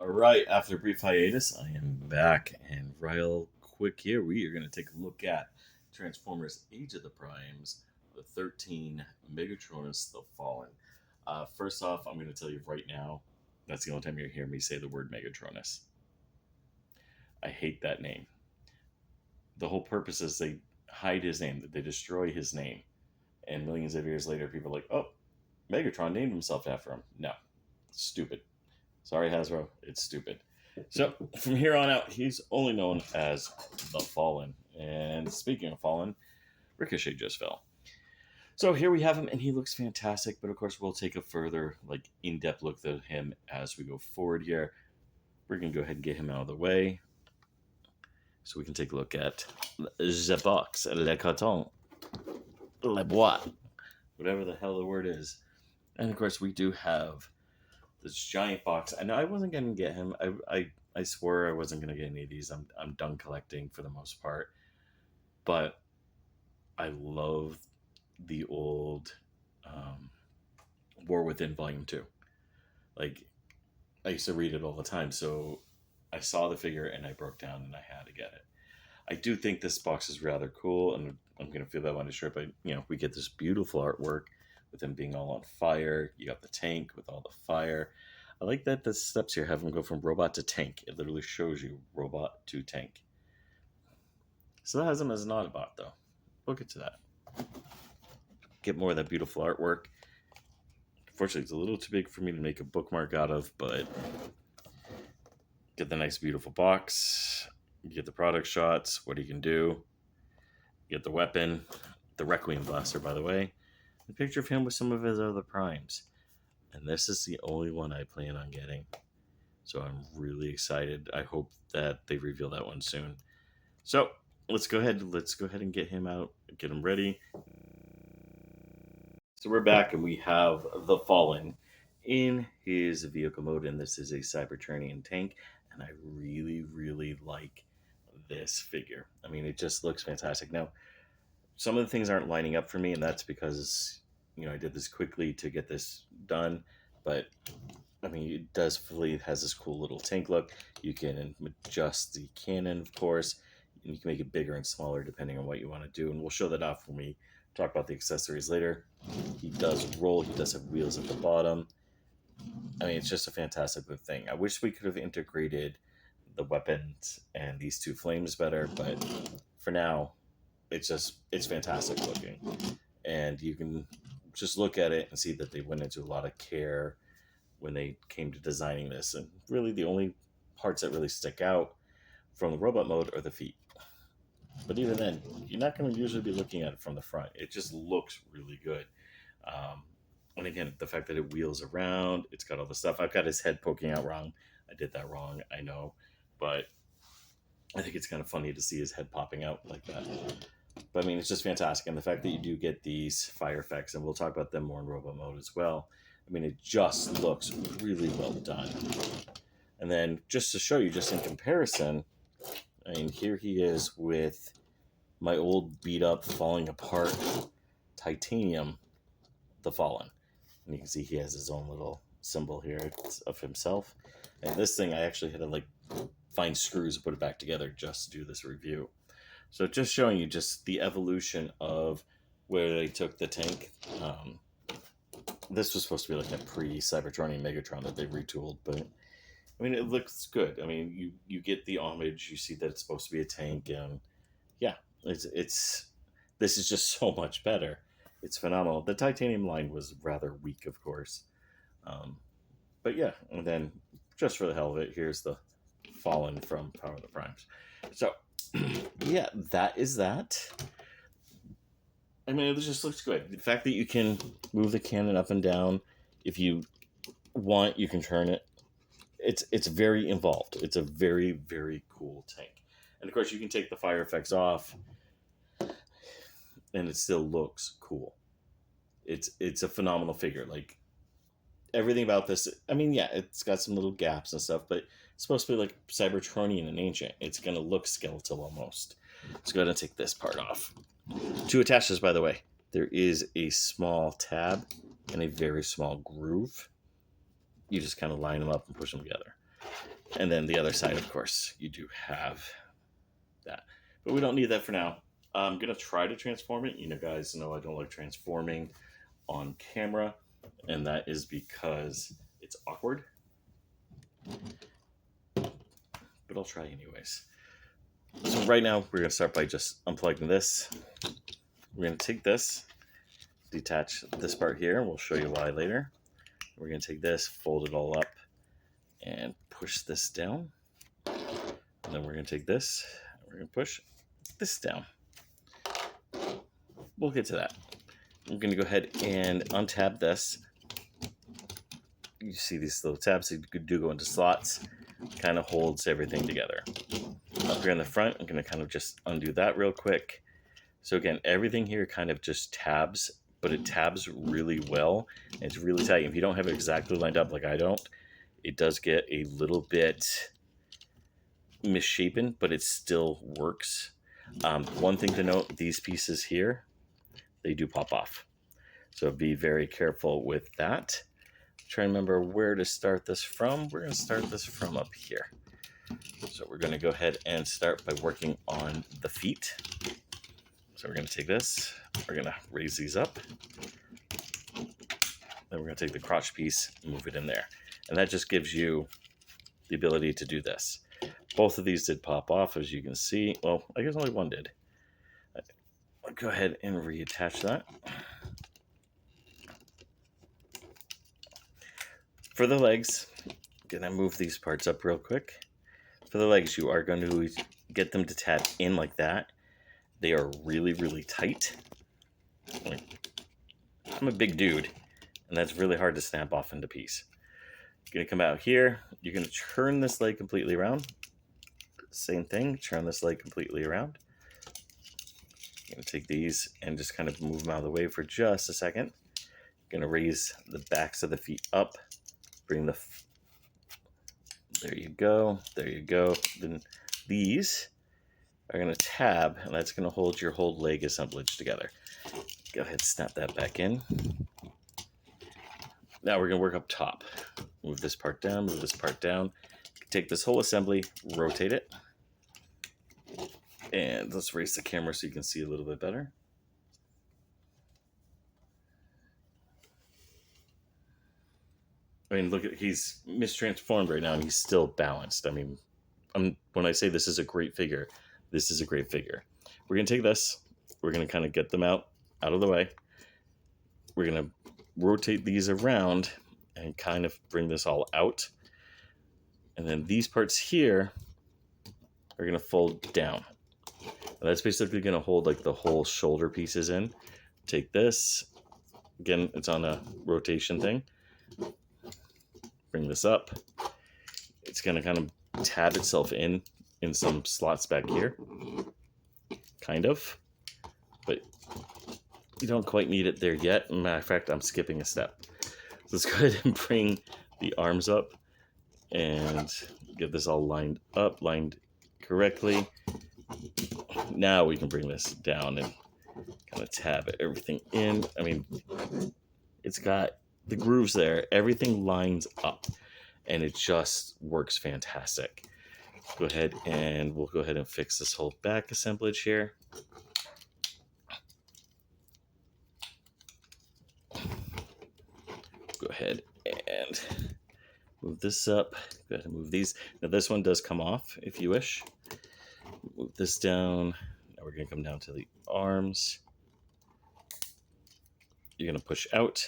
All right, after a brief hiatus, I am back, and real quick here, we are going to take a look at Transformers Age of the Primes, the 13 Megatronus the Fallen. First off, I'm going to tell you right now, that's the only time you hear me say the word Megatronus. I hate that name. The whole purpose is they hide his name, that they destroy his name, and millions of years later, people are like, oh, Megatron named himself after him. No, stupid. Sorry, Hasbro, it's stupid. So from here on out, he's only known as the Fallen. And speaking of Fallen, Ricochet just fell. So here we have him, and he looks fantastic. But of course, we'll take a further, in-depth look at him as we go forward here. We're gonna go ahead and get him out of the way, so we can take a look at the box, le carton, le boîte, whatever the hell the word is. And of course, we do have this giant box. I know I wasn't going to get him. I swore I wasn't going to get any of these. I'm done collecting for the most part. But I love the old War Within Volume 2. Like, I used to read it all the time. So I saw the figure and I broke down and I had to get it. I do think this box is rather cool, and I'm going to feel that one to strip. But, we get this beautiful artwork with him being all on fire. You got the tank with all the fire. I like that the steps here have him go from robot to tank. It literally shows you robot to tank. So that has him as an Autobot, though. We'll get to that. Get more of that beautiful artwork. Unfortunately, it's a little too big for me to make a bookmark out of, but get the nice, beautiful box. You get the product shots, what he can do. You get the weapon, the Requiem Blaster, by the way. A picture of him with some of his other primes. And this is the only one I plan on getting. So I'm really excited. I hope that they reveal that one soon. So let's go ahead and get him out, get him ready. So we're back, and we have the Fallen in his vehicle mode, and this is a Cybertronian tank, and I really, really like this figure. I mean, it just looks fantastic. Now, some of the things aren't lining up for me, and that's because I did this quickly to get this done. But I mean, it has this cool little tank look. You can adjust the cannon, of course, and you can make it bigger and smaller depending on what you want to do. And we'll show that off when we talk about the accessories later. He does roll. He does have wheels at the bottom. I mean, it's just a fantastic good thing. I wish we could have integrated the weapons and these two flames better, but for now, it's fantastic looking. And you can just look at it and see that they went into a lot of care when they came to designing this. And really the only parts that really stick out from the robot mode are the feet. But even then, you're not going to usually be looking at it from the front. It just looks really good. And again, the fact that it wheels around, it's got all the stuff. I've got his head poking out wrong. I did that wrong, I know. But I think it's kind of funny to see his head popping out like that. But I mean, it's just fantastic. And the fact that you do get these fire effects, and we'll talk about them more in robot mode as well. I mean, it just looks really well done. And then just to show you, just in comparison, I mean, here he is with my old beat up, falling apart titanium, the Fallen. And you can see he has his own little symbol here of himself. And this thing, I actually had to find screws and put it back together just to do this review. So just showing you just the evolution of where they took the tank. This was supposed to be like a pre-Cybertronian Megatron that they retooled, but I mean, it looks good. I mean, you get the homage. You see that it's supposed to be a tank, and yeah, this is just so much better. It's phenomenal. The titanium line was rather weak, of course, but yeah. And then just for the hell of it, here's the Fallen from Power of the Primes. So yeah, that is that. I mean, it just looks good. The fact that you can move the cannon up and down, if you want, you can turn it. It's very involved. It's a very, very cool tank. And of course, you can take the fire effects off, and it still looks cool. It's a phenomenal figure. Like, everything about this, I mean, yeah, it's got some little gaps and stuff, but it's supposed to be like Cybertronian and ancient. It's going to look skeletal almost. Let's go ahead and take this part off. To attach this, by the way, there is a small tab and a very small groove. You just kind of line them up and push them together. And then the other side, of course, you do have that. But we don't need that for now. I'm going to try to transform it. You know, guys know I don't like transforming on camera, and that is because it's awkward. But I'll try anyways. So right now, we're going to start by just unplugging this. We're going to take this, detach this part here, and we'll show you why later. We're going to take this, fold it all up, and push this down. And then we're going to take this, and we're going to push this down. We'll get to that. I'm going to go ahead and untab this. You see these little tabs that do go into slots. Kind of holds everything together. Up here in the front, I'm going to kind of just undo that real quick. So again, everything here kind of just tabs, but it tabs really well. And it's really tight. If you don't have it exactly lined up like I don't, it does get a little bit misshapen, but it still works. One thing to note, these pieces here, they do pop off. So be very careful with that. Try to remember where to start this from. We're going to start this from up here. So we're going to go ahead and start by working on the feet. So we're going to take this, we're going to raise these up. Then we're going to take the crotch piece and move it in there. And that just gives you the ability to do this. Both of these did pop off, as you can see. Well, I guess only one did. I'll go ahead and reattach that. For the legs, I'm going to move these parts up real quick. For the legs, you are going to get them to tab in like that. They are really, really tight. I'm a big dude, and that's really hard to snap off into piece. You're going to come out here. You're going to turn this leg completely around. Same thing, turn this leg completely around. I'm going to take these and just kind of move them out of the way for just a second. You're going to raise the backs of the feet up. Bring the... There you go. There you go. Then these are going to tab, and that's going to hold your whole leg assemblage together. Go ahead and snap that back in. Now we're going to work up top. Move this part down, move this part down. Take this whole assembly, rotate it. And let's raise the camera so you can see a little bit better. I mean, look at, he's mistransformed right now and he's still balanced. I mean, when I say this is a great figure, this is a great figure. We're going to take this, we're going to kind of get them out of the way. We're going to rotate these around and kind of bring this all out. And then these parts here are going to fold down. And that's basically going to hold like the whole shoulder pieces in. Take this. Again, it's on a rotation thing. Bring this up. It's going to kind of tab itself in some slots back here. Kind of. But you don't quite need it there yet. Matter of fact, I'm skipping a step. So let's go ahead and bring the arms up and get this all lined up, lined correctly. Now we can bring this down and kind of tab everything in. I mean, it's got the grooves there. Everything lines up and it just works fantastic. Go ahead and we'll go ahead and fix this whole back assemblage here. Go ahead and move this up. Go ahead and move these. Now this one does come off if you wish. Move this down. Now we're going to come down to the arms. You're going to push out.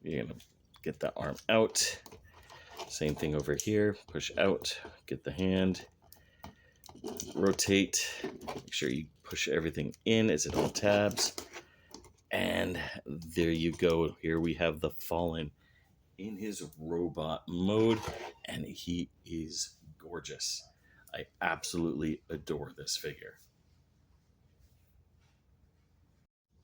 You're going to get that arm out. Same thing over here. Push out. Get the hand. Rotate. Make sure you push everything in as it all tabs. And there you go. Here we have the Fallen in his robot mode. And he is gorgeous. I absolutely adore this figure.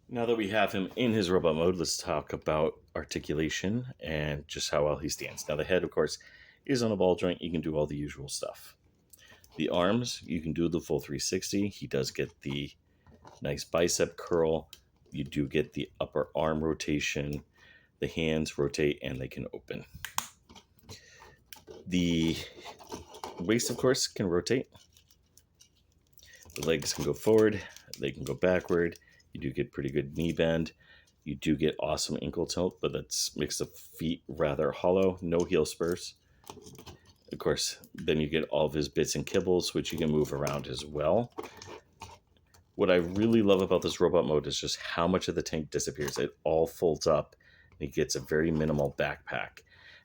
Now that we have him in his robot mode, let's talk about articulation and just how well he stands. Now the head, of course, is on a ball joint. You can do all the usual stuff. The arms, you can do the full 360. He does get the nice bicep curl. You do get the upper arm rotation. The hands rotate and they can open. The waist, of course, can rotate. The legs can go forward. They can go backward. You do get pretty good knee bend. You do get awesome ankle tilt, but that makes the feet rather hollow. No heel spurs. Of course, then you get all of his bits and kibbles, which you can move around as well. What I really love about this robot mode is just how much of the tank disappears. It all folds up, and he gets a very minimal backpack.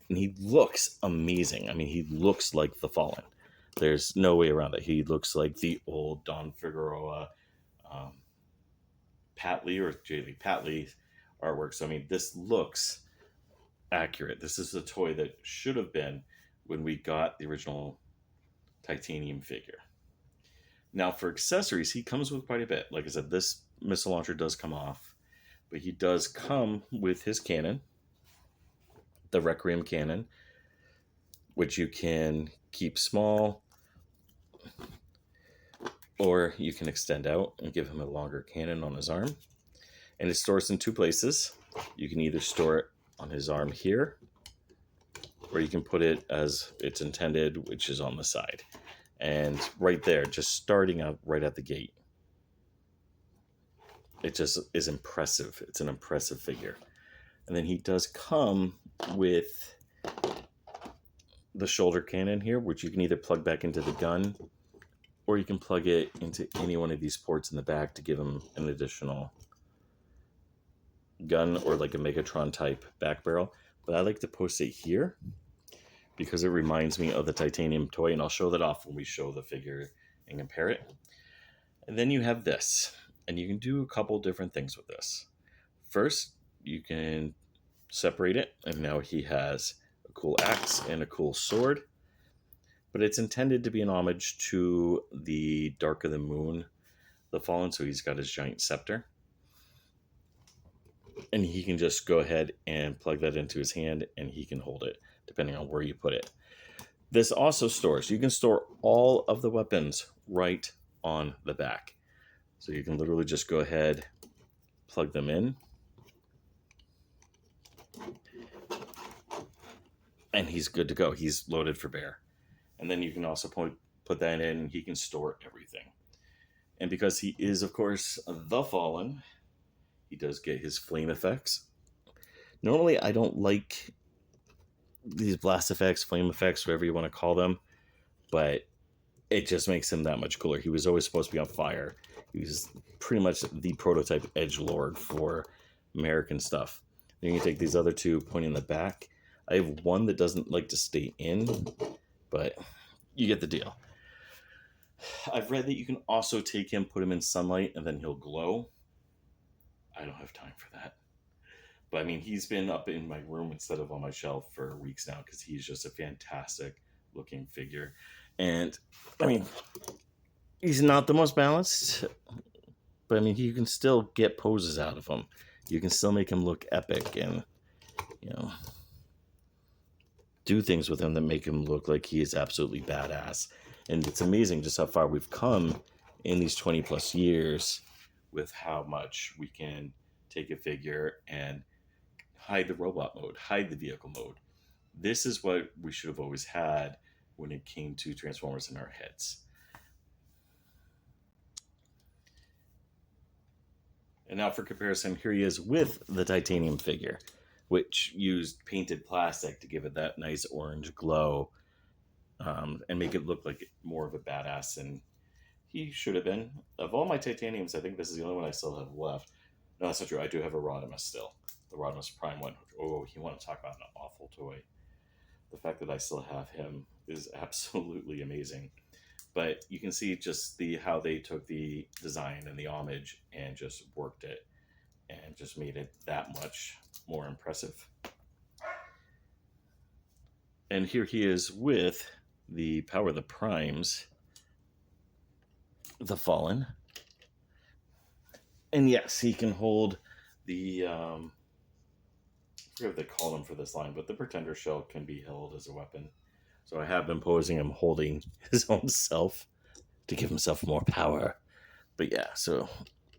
And he looks amazing. I mean, he looks like the Fallen. There's no way around it. He looks like the old Don Figueroa, Pat Lee, or J. Lee Pat Lee artwork. So, I mean, this looks accurate. This is the toy that should have been when we got the original titanium figure. Now, for accessories, he comes with quite a bit. Like I said, this missile launcher does come off, but he does come with his cannon, the Requiem cannon, which you can keep small, or you can extend out and give him a longer cannon on his arm. And it stores in two places. You can either store it on his arm here, or you can put it as it's intended, which is on the side. And right there, just starting out right at the gate, it just is impressive. It's an impressive figure. And then he does come with the shoulder cannon here, which you can either plug back into the gun, or you can plug it into any one of these ports in the back to give him an additional gun, or like a Megatron type back barrel. But I like to post it here because it reminds me of the titanium toy, and I'll show that off when we show the figure and compare it. And then you have this, and you can do a couple different things with this. First, you can separate it, and now he has a cool axe and a cool sword, but it's intended to be an homage to the Dark of the Moon, the Fallen, so he's got his giant scepter. And he can just go ahead and plug that into his hand, and he can hold it, depending on where you put it. This also stores, you can store all of the weapons right on the back. So you can literally just go ahead, plug them in, and he's good to go. He's loaded for bear. And then you can also put that in, and he can store everything. And because he is, of course, the Fallen, he does get his flame effects. Normally, I don't like these blast effects, flame effects, whatever you want to call them, but it just makes him that much cooler. He was always supposed to be on fire. He was pretty much the prototype edgelord for American stuff. Then you can take these other two, pointing in the back. I have one that doesn't like to stay in, but you get the deal. I've read that you can also take him, put him in sunlight, and then he'll glow. I don't have time for that. But I mean, he's been up in my room instead of on my shelf for weeks now because he's just a fantastic looking figure. And I mean, he's not the most balanced, but I mean, you can still get poses out of him. You can still make him look epic and, you know, do things with him that make him look like he is absolutely badass. And it's amazing just how far we've come in these 20 plus years with how much we can take a figure and hide the robot mode, hide the vehicle mode. This is what we should have always had when it came to Transformers in our heads. And now for comparison, here he is with the titanium figure, which used painted plastic to give it that nice orange glow, and make it look like more of a badass than he should have been. Of all my titaniums, I think this is the only one I still have left. No, that's not true. I do have a Rodimus still. The Rodimus Prime one. Oh, you want to talk about an awful toy. The fact that I still have him is absolutely amazing. But you can see just how they took the design and the homage and just worked it and just made it that much more impressive. And here he is with the Power of the Primes, the Fallen. And yes, he can hold the, I forget what they call them for this line, but the Pretender shell can be held as a weapon. So I have been posing him holding his own self to give himself more power. But yeah, so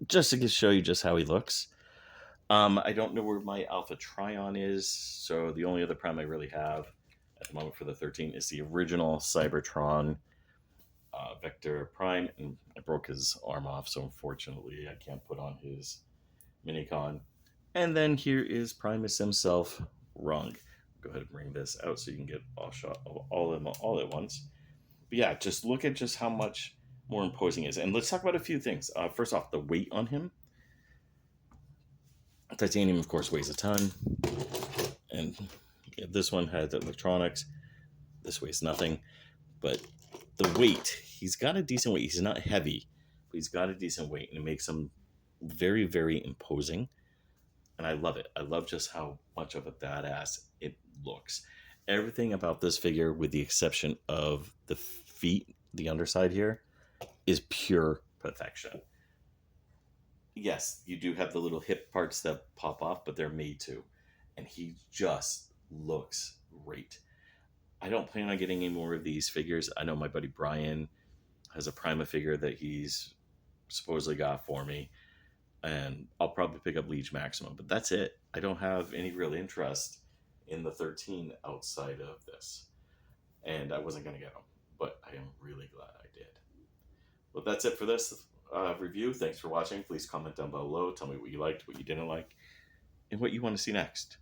just to show you just how he looks. I don't know where my Alpha Trion is, so the only other Prime I really have at the moment for the 13 is the original Cybertron Vector Prime, and I broke his arm off, so unfortunately I can't put on his Minicon. And then here is Primus himself, Rung. Go ahead and bring this out so you can get all shot of all of them all at once. But yeah, just look at just how much more imposing it is. And let's talk about a few things. First off, the weight on him. Titanium, of course, weighs a ton. And this one has electronics. This weighs nothing. But the weight, he's got a decent weight. He's not heavy, but he's got a decent weight. And it makes him very, very imposing. And I love it. I love just how much of a badass it looks. Everything about this figure, with the exception of the feet, the underside here, is pure perfection. Yes, you do have the little hip parts that pop off, but they're made to. And he just looks great. I don't plan on getting any more of these figures. I know my buddy Brian has a Prima figure that he's supposedly got for me. And I'll probably pick up Liege Maximum, but that's it. I don't have any real interest in the 13 outside of this. And I wasn't going to get them, but I am really glad I did. Well, that's it for this review. Thanks for watching. Please comment down below. Tell me what you liked, what you didn't like, and what you want to see next.